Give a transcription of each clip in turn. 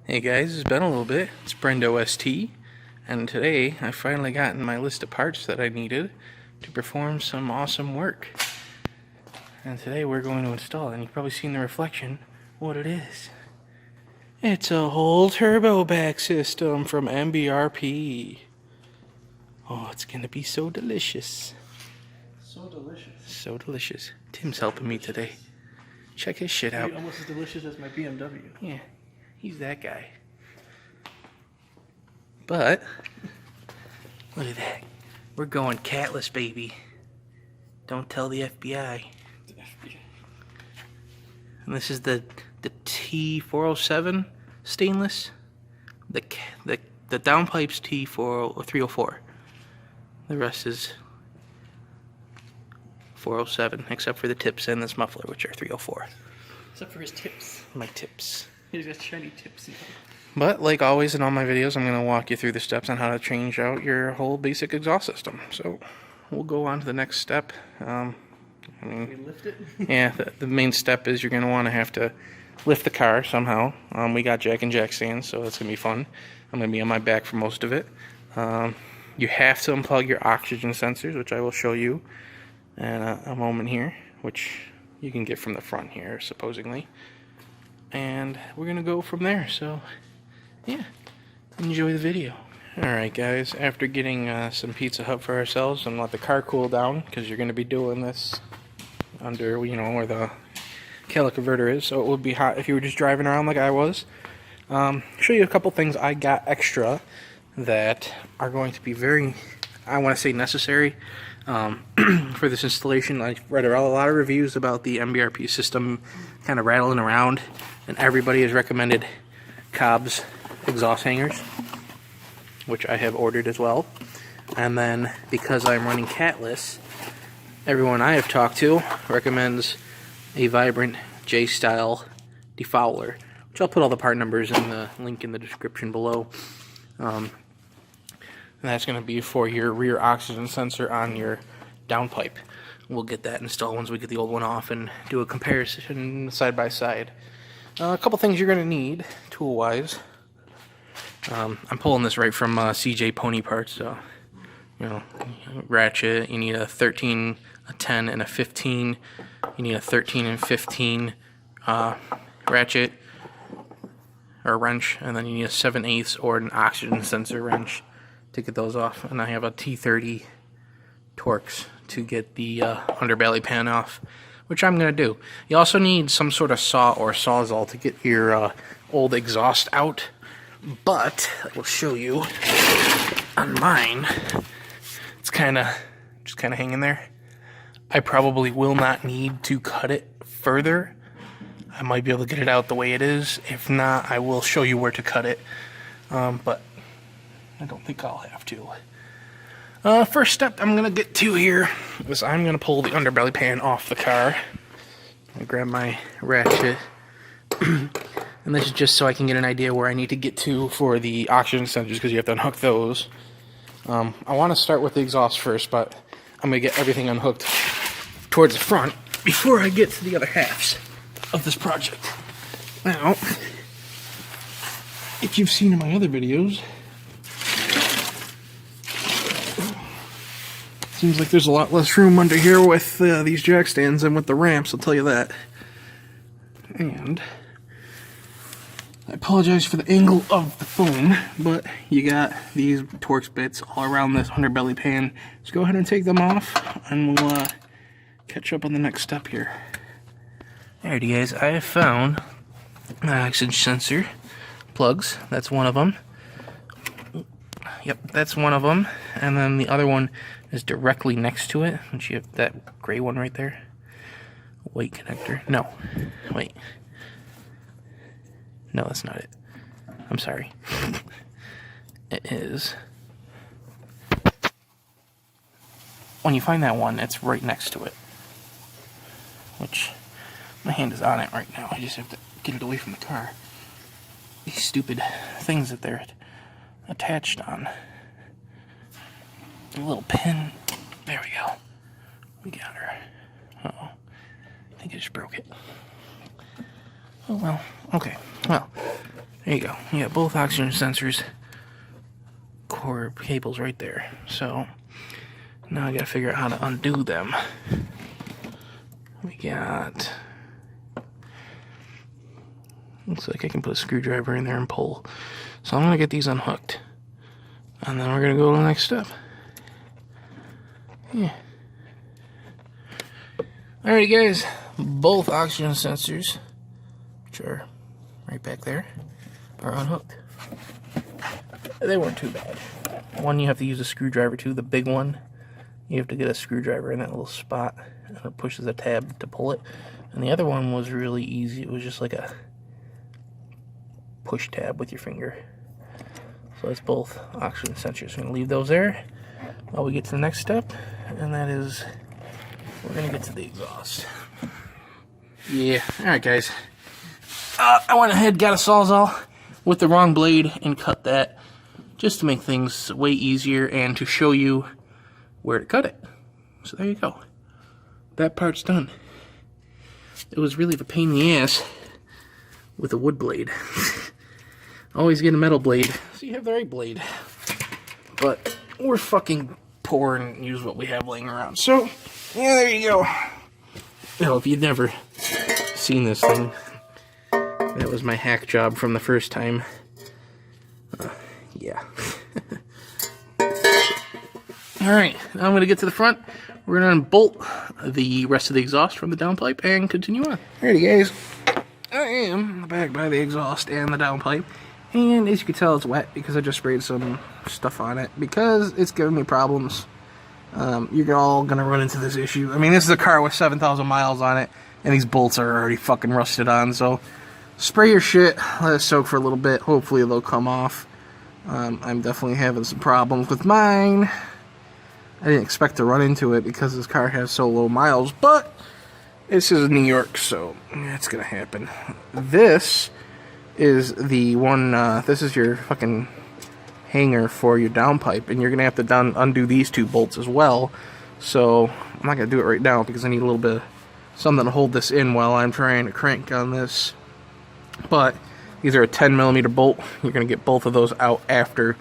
Hey guys, it's been a little bit. It's Brendo ST, and today I finally gotten my list of parts that I needed to perform some awesome work. And today we're going to install, and you've probably seen the reflection, what it is. It's a whole Turboback system from MBRP. Oh, it's gonna be so delicious. So delicious. So delicious. Tim's helping me today. Check his shit out. Almost as delicious as my BMW. Yeah. He's that guy. But, look at that. We're going catless, baby. Don't tell the FBI. And this is the T407 stainless. The Downpipe's T304. The rest is 407, except for the tips and this muffler, which are 304. Except for his tips. My tips. He's got shiny tips. But, like always in all my videos, I'm going to walk you through the steps on how to change out your whole basic exhaust system. So, we'll go on to the next step. We lift it? Yeah, the main step is you're going to want to have to lift the car somehow. We got jack and jack stands, so that's going to be fun. I'm going to be on my back for most of it. You have to unplug your oxygen sensors, which I will show you in a moment here, which you can get from the front here, supposedly. And we're going to go from there, so yeah, enjoy the video. Alright guys, after getting some Pizza Hut for ourselves and let the car cool down, because you're going to be doing this under, you know, where the catalytic converter is, so it would be hot if you were just driving around like I was. Show you a couple things I got extra that are going to be very, I want to say, necessary for this installation. I read a lot of reviews about the MBRP system kind of rattling around, and everybody has recommended Cobb's exhaust hangers, which I have ordered as well. And then, because I'm running catless, everyone I have talked to recommends a Vibrant J-style defouler, which I'll put all the part numbers in the link in the description below. And that's going to be for your rear oxygen sensor on your downpipe. We'll get that installed once we get the old one off and do a comparison side by side. A couple things you're going to need, tool-wise. I'm pulling this right from CJ Pony Parts, so, you know, ratchet, you need a 13, a 10, and a 15. You need a 13 and 15 ratchet, or wrench, and then you need a 7/8 or an oxygen sensor wrench to get those off. And I have a T30 Torx to get the underbelly pan off, which I'm going to do. You also need some sort of saw or sawzall to get your old exhaust out, but I will show you on mine. It's just kind of hanging there. I probably will not need to cut it further. I might be able to get it out the way it is. If not, I will show you where to cut it, but I don't think I'll have to. First step I'm going to get to here is I'm going to pull the underbelly pan off the car. I grab my ratchet, and this is just so I can get an idea where I need to get to for the oxygen sensors, because you have to unhook those. I want to start with the exhaust first, but I'm going to get everything unhooked towards the front before I get to the other halves of this project. Now, if you've seen in my other videos, seems like there's a lot less room under here with these jack stands than with the ramps, I'll tell you that. And I apologize for the angle of the phone, but you got these Torx bits all around this underbelly pan. Let's go ahead and take them off, and we'll catch up on the next step here. Alrighty guys, I have found my oxygen sensor plugs. That's one of them. Yep, that's one of them. And then the other one is directly next to it. Which you have that gray one right there. White connector. No. Wait. No, that's not it. I'm sorry. It is. When you find that one, it's right next to it. Which, my hand is on it right now. I just have to get it away from the car. These stupid things that they're attached on. A little pin. There we go. We got her. Uh-oh. I think I just broke it. Oh well. Okay. Well, There you go. You got both oxygen sensors core cables right there. So now I gotta figure out how to undo them. We got, looks like I can put a screwdriver in there and pull. So I'm gonna get these unhooked, and then we're gonna go to the next step. Yeah. Alrighty guys, both oxygen sensors, which are right back there, are unhooked. They weren't too bad. One you have to use a screwdriver to, the big one, you have to get a screwdriver in that little spot, and it pushes a tab to pull it. And the other one was really easy, it was just like a push tab with your finger. So that's both oxygen sensors. We're going to leave those there while we get to the next step, and that is, we're going to get to the exhaust. Yeah, alright guys. I went ahead, got a Sawzall with the wrong blade, and cut that just to make things way easier and to show you where to cut it. So there you go. That part's done. It was really a pain in the ass with a wood blade. Always get a metal blade so you have the right blade. But we're fucking poor and use what we have laying around. So, yeah, there you go. Well, if you've never seen this thing, that was my hack job from the first time. Yeah. Alright, now I'm going to get to the front. We're going to unbolt the rest of the exhaust from the downpipe and continue on. Alrighty guys, I am back by the exhaust and the downpipe. And as you can tell, it's wet because I just sprayed some stuff on it because it's giving me problems. You're all going to run into this issue. I mean, this is a car with 7,000 miles on it, and these bolts are already fucking rusted on. So spray your shit, let it soak for a little bit. Hopefully they'll come off. I'm definitely having some problems with mine. I didn't expect to run into it because this car has so low miles, but this is New York, so it's gonna happen. This is the one, this is your fucking hanger for your downpipe, and you're gonna have to undo these two bolts as well. So I'm not gonna do it right now because I need a little bit of something to hold this in while I'm trying to crank on this. But these are a 10mm bolt. You're gonna get both of those out after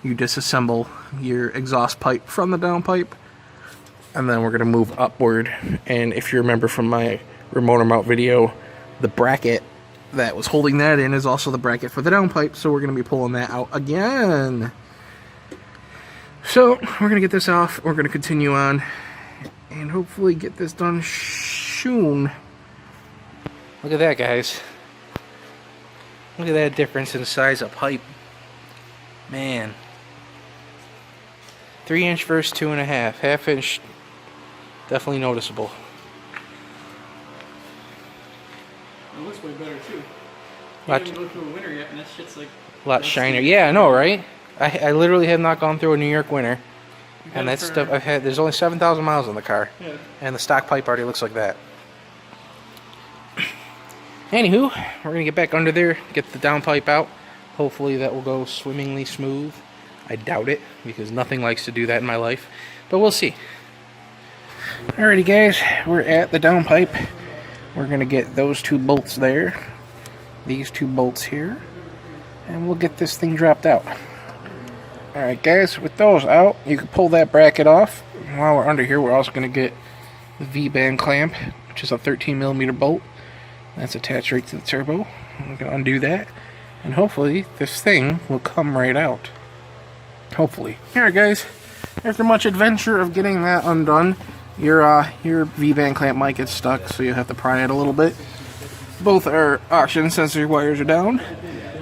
you disassemble your exhaust pipe from the downpipe, and then we're going to move upward. And if you remember from my remote mount video, the bracket that was holding that in is also the bracket for the downpipe, so we're going to be pulling that out again. So we're going to get this off, we're going to continue on, and hopefully get this done soon. Look at that, guys. Look at that difference in size of pipe. Man. 3-inch versus 2.5. Half-inch, definitely noticeable. It looks way better too. Lot, Can't even go through a winter yet, and that shit's like a lot shinier. Yeah, I know, right? I literally have not gone through a New York winter, and that stuff I've had. There's only 7,000 miles on the car, yeah. And the stock pipe already looks like that. Anywho, we're gonna get back under there, get the downpipe out. Hopefully that will go swimmingly smooth. I doubt it, because nothing likes to do that in my life, but we'll see. Alrighty guys, we're at the downpipe. We're gonna get those two bolts there, these two bolts here, and we'll get this thing dropped out. Alright guys, with those out, you can pull that bracket off. While we're under here, we're also gonna get the V-band clamp, which is a 13mm bolt. That's attached right to the turbo. I'm gonna undo that, and hopefully this thing will come right out. Hopefully. Alright guys, after much adventure of getting that undone, your V-band clamp might get stuck, so you have to pry it a little bit. Both our oxygen sensor wires are down,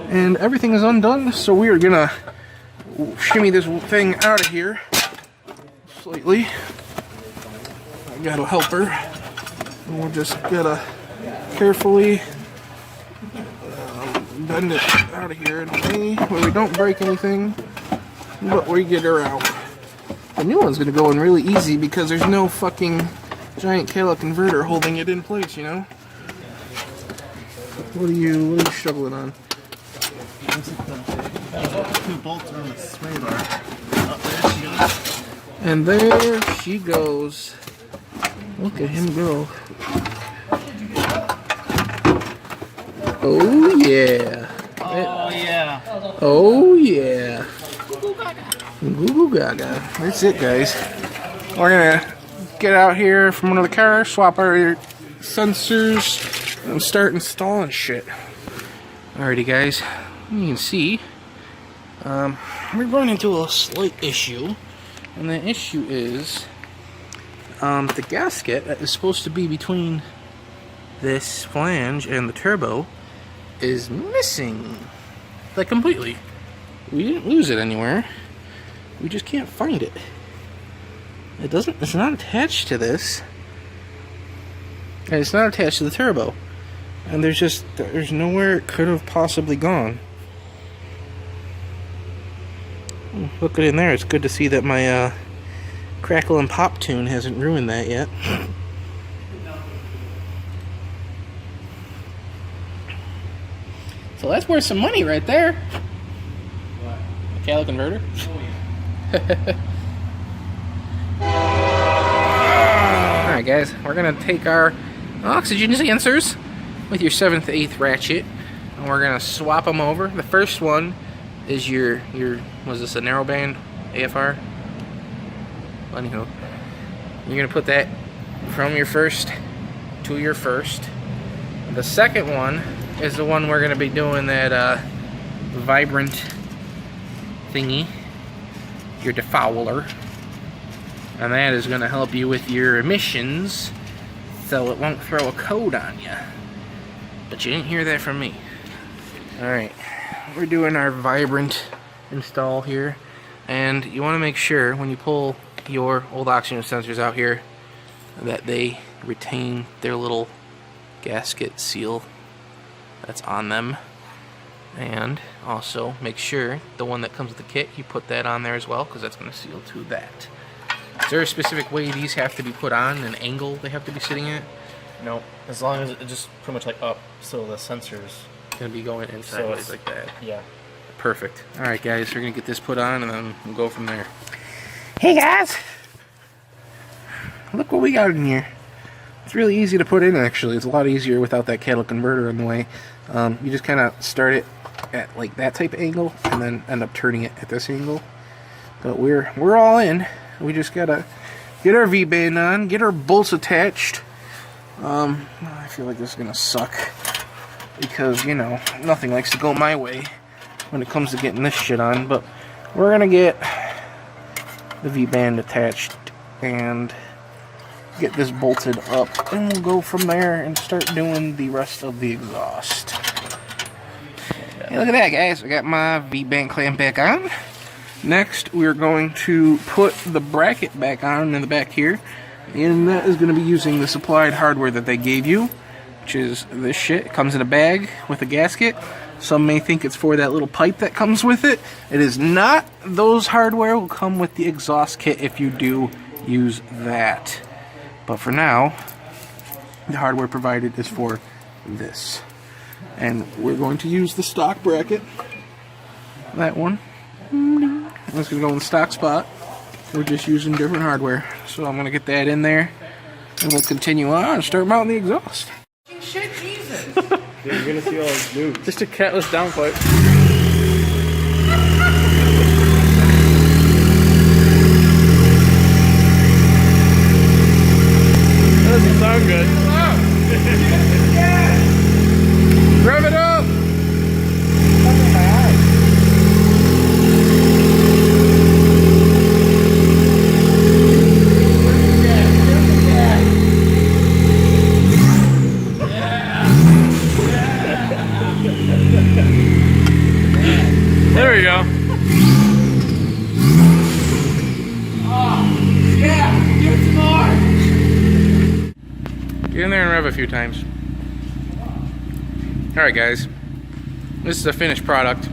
and everything is undone, so we are gonna shimmy this thing out of here slightly. I got a helper, and we'll just gotta carefully bend it out of here in a way where we don't break anything, but we get her out. The new one's gonna go in really easy because there's no fucking giant Kala converter holding it in place, you know? What are you struggling on? Two bolts on the sway bar. And there she goes. Look at him go. Oh yeah. Oh yeah. Oh yeah. Goo goo gaga. That's it, guys. We're gonna get out here from under the car, swap our sensors, and start installing shit. Alrighty, guys. You can see we run into a slight issue, and the issue is the gasket that is supposed to be between this flange and the turbo is missing, like completely. We didn't lose it anywhere. We just can't find it. It's not attached to this. And it's not attached to the turbo. And there's nowhere it could have possibly gone. Look it in there. It's good to see that my crackle and pop tune hasn't ruined that yet. So that's worth some money right there. What? A calo converter. Oh yeah. Alright guys, we're gonna take our oxygen sensors with your 7th, 8th ratchet, and we're gonna swap them over. The first one is your was this a narrowband AFR? Anyhow, you're gonna put that from your first to your first. The second one is the one we're gonna be doing that vibrant thingy, your defouler, and that is gonna help you with your emissions so it won't throw a code on you. But you didn't hear that from me. Alright, we're doing our vibrant install here, and you want to make sure when you pull your old oxygen sensors out here that they retain their little gasket seal that's on them, and also make sure the one that comes with the kit, you put that on there as well, because that's going to seal to that. Is there a specific way these have to be put on, an angle they have to be sitting at? No, as long as it's just pretty much like up, so the sensors. Going to be going inside So it's like that. Yeah. Perfect. Alright guys, we're going to get this put on and then we'll go from there. Hey guys! Look what we got in here. It's really easy to put in actually. It's a lot easier without that cattle converter in the way. You just kind of start it at like that type of angle and then end up turning it at this angle. But we're all in. We just gotta get our V-band on, get our bolts attached. I feel like this is gonna suck because, you know, nothing likes to go my way when it comes to getting this shit on, but we're gonna get the V-band attached and get this bolted up, and we'll go from there and start doing the rest of the exhaust. Hey, look at that, guys. I got my V-band clamp back on. Next, we're going to put the bracket back on in the back here, and that is going to be using the supplied hardware that they gave you, which is this shit. It comes in a bag with a gasket. Some may think it's for that little pipe that comes with it. It is not. Those hardware will come with the exhaust kit if you do use that. But for now, the hardware provided is for this. And we're going to use the stock bracket. That one. That's going to go in the stock spot. We're just using different hardware. So I'm going to get that in there. And we'll continue on and start mounting the exhaust. Shit, Jesus! Yeah, you're gonna see all those new. Just a catless downpipe. That doesn't sound good. Rev it up! There we go. Get in there and rev a few times. Alright guys, this is a finished product.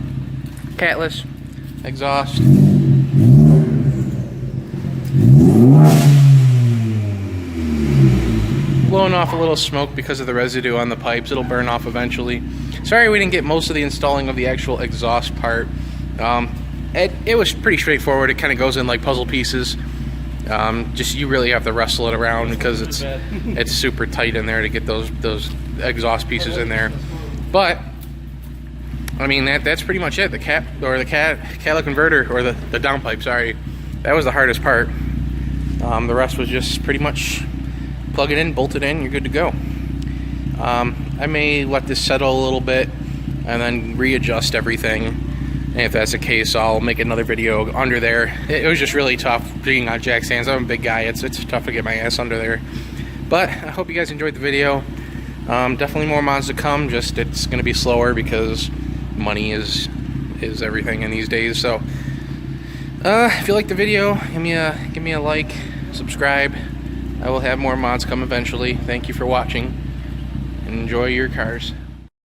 Catless, exhaust. Blowing off a little smoke because of the residue on the pipes. It'll burn off eventually. Sorry we didn't get most of the installing of the actual exhaust part. It was pretty straightforward. It kind of goes in like puzzle pieces. Just you really have to wrestle it around because it's super tight in there to get those exhaust pieces in there. But I mean, that's pretty much it. The catalytic converter, or the downpipe, sorry, that was the hardest part. The rest was just pretty much plug it in, bolt it in, you're good to go. I may let this settle a little bit and then readjust everything. And if that's the case, I'll make another video under there. It was just really tough being on jack stands. I'm a big guy. It's tough to get my ass under there. But I hope you guys enjoyed the video. Definitely more mods to come. Just it's going to be slower because money is everything in these days. So if you like the video, give me a like, subscribe. I will have more mods come eventually. Thank you for watching. Enjoy your cars.